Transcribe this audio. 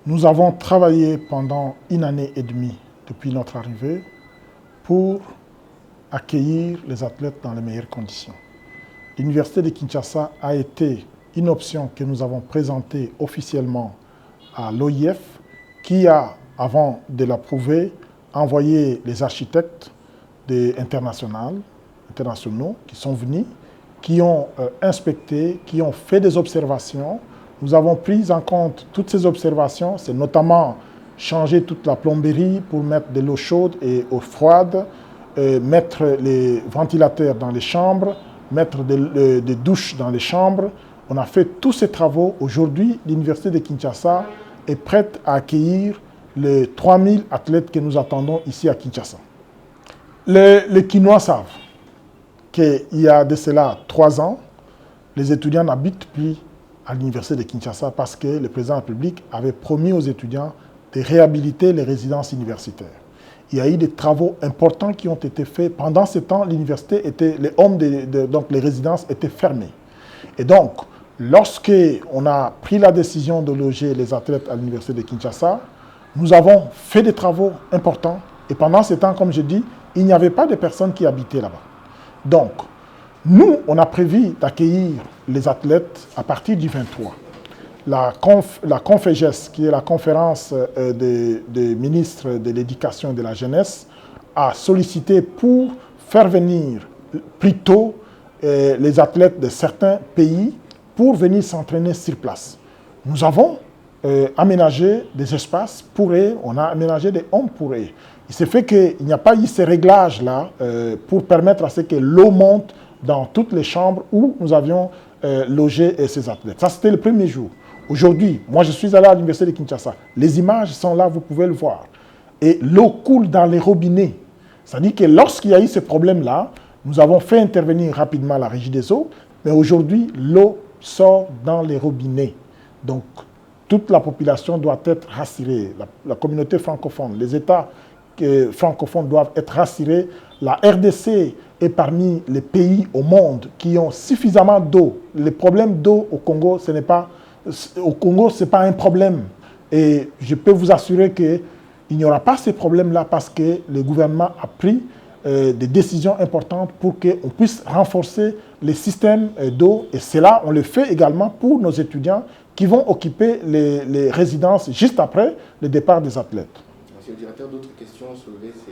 Nous avons travaillé pendant 1 année et demie depuis notre arrivée pour accueillir les athlètes dans les meilleures conditions. L'Université de Kinshasa a été une option que nous avons présentée officiellement à l'OIF qui a, avant de l'approuver, envoyé les architectes internationaux qui sont venus, qui ont inspecté, qui ont fait des observations. Nous avons pris en compte toutes ces observations, c'est notamment changer toute la plomberie pour mettre de l'eau chaude et eau froide, mettre les ventilateurs dans les chambres, mettre des douches dans les chambres. On a fait tous ces travaux. Aujourd'hui, l'Université de Kinshasa est prête à accueillir les 3000 athlètes que nous attendons ici à Kinshasa. Les Kinois savent qu'il y a de cela 3 ans, les étudiants n'habitent plus à l'Université de Kinshasa parce que le président de la République avait promis aux étudiants de réhabiliter les résidences universitaires. Il y a eu des travaux importants qui ont été faits. Pendant ce temps, l'université était, donc les résidences étaient fermées. Et donc, lorsqu'on a pris la décision de loger les athlètes à l'Université de Kinshasa, nous avons fait des travaux importants. Et pendant ce temps, comme je dis, il n'y avait pas de personnes qui habitaient là-bas. Donc, nous, on a prévu d'accueillir les athlètes à partir du 23. La CONFEGES, qui est la conférence des ministres de l'éducation et de la jeunesse, a sollicité pour faire venir plus tôt les athlètes de certains pays pour venir s'entraîner sur place. Nous avons aménagé des espaces pour eux, on a aménagé des hommes pour eux. Il s'est fait qu'il n'y a pas eu ces réglages-là pour permettre à ce que l'eau monte dans toutes les chambres où nous avions logé ces athlètes. Ça, c'était le premier jour. Aujourd'hui, moi, je suis allé à l'Université de Kinshasa. Les images sont là, vous pouvez le voir. Et l'eau coule dans les robinets. C'est-à-dire que lorsqu'il y a eu ce problème-là, nous avons fait intervenir rapidement la Régie des eaux, mais aujourd'hui, l'eau sort dans les robinets. Donc, toute la population doit être rassurée. La communauté francophone, les États francophones doivent être rassurés. La RDC est parmi les pays au monde qui ont suffisamment d'eau. Les problèmes d'eau au Congo, ce n'est pas un problème. Et je peux vous assurer qu'il n'y aura pas ces problèmes-là parce que le gouvernement a pris des décisions importantes pour qu'on puisse renforcer les systèmes d'eau. Et cela, on le fait également pour nos étudiants qui vont occuper les résidences juste après le départ des athlètes. Monsieur le directeur, d'autres questions soulevées?